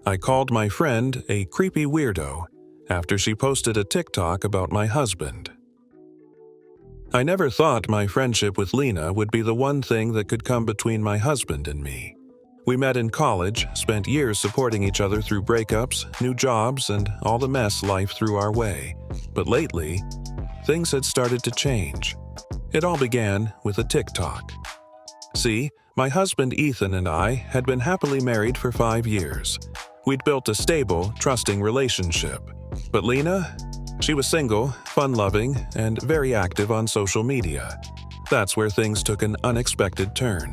I called my friend a creepy weirdo after she posted a TikTok about my husband. I never thought my friendship with Lena would be the one thing that could come between my husband and me. We met in college, spent years supporting each other through breakups, new jobs, and all the mess life threw our way. But lately, things had started to change. It all began with a TikTok. See, my husband Ethan and I had been happily married for 5 years. We'd built a stable, trusting relationship. But Lena? She was single, fun-loving, and very active on social media. That's where things took an unexpected turn.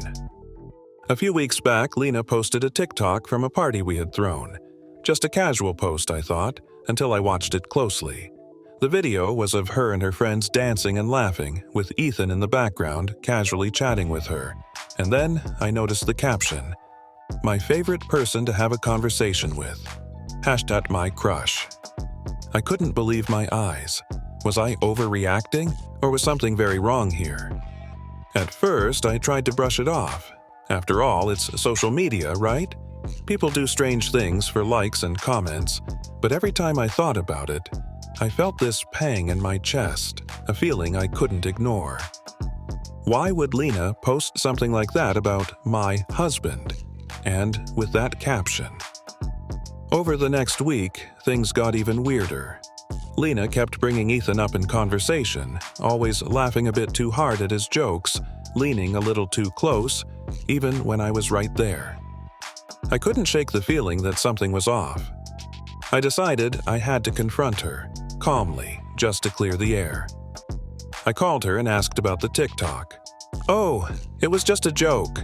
A few weeks back, Lena posted a TikTok from a party we had thrown. Just a casual post, I thought, until I watched it closely. The video was of her and her friends dancing and laughing, with Ethan in the background, casually chatting with her. And then I noticed the caption, "My favorite person to have a conversation with. #mycrush." I couldn't believe my eyes. Was I overreacting, or was something very wrong here? At first, I tried to brush it off. After all, it's social media, right? People do strange things for likes and comments, but every time I thought about it, I felt this pang in my chest, a feeling I couldn't ignore. Why would Lena post something like that about my husband, and with that caption? Over the next week, things got even weirder. Lena kept bringing Ethan up in conversation, always laughing a bit too hard at his jokes, leaning a little too close, even when I was right there. I couldn't shake the feeling that something was off. I decided I had to confront her, calmly, just to clear the air. I called her and asked about the TikTok. "Oh, it was just a joke,"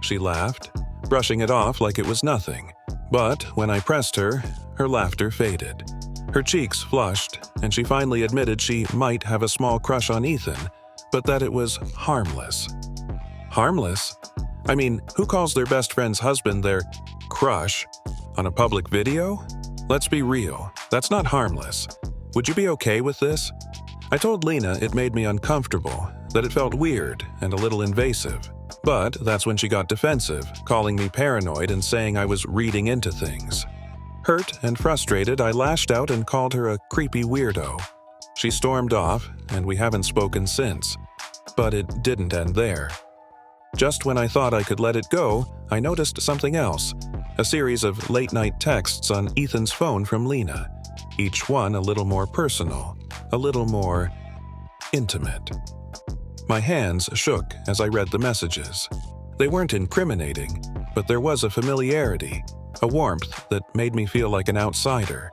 she laughed, brushing it off like it was nothing. But when I pressed her, her laughter faded. Her cheeks flushed, and she finally admitted she might have a small crush on Ethan, but that it was harmless. Harmless? I mean, who calls their best friend's husband their crush on a public video? Let's be real, that's not harmless. Would you be okay with this? I told Lena it made me uncomfortable, that it felt weird and a little invasive. But that's when she got defensive, calling me paranoid and saying I was reading into things. Hurt and frustrated, I lashed out and called her a creepy weirdo. She stormed off, and we haven't spoken since. But it didn't end there. Just when I thought I could let it go, I noticed something else. A series of late-night texts on Ethan's phone from Lena. Each one a little more personal, a little more intimate. My hands shook as I read the messages. They weren't incriminating, but there was a familiarity, a warmth that made me feel like an outsider.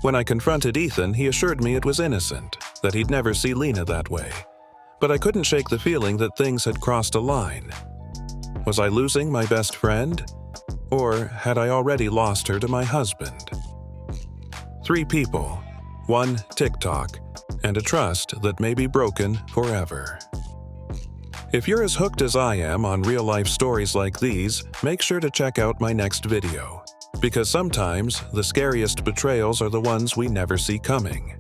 When I confronted Ethan, he assured me it was innocent, that he'd never see Lena that way. But I couldn't shake the feeling that things had crossed a line. Was I losing my best friend? Or had I already lost her to my husband? 3 people, 1 TikTok, and a trust that may be broken forever. If you're as hooked as I am on real-life stories like these, make sure to check out my next video. Because sometimes, the scariest betrayals are the ones we never see coming.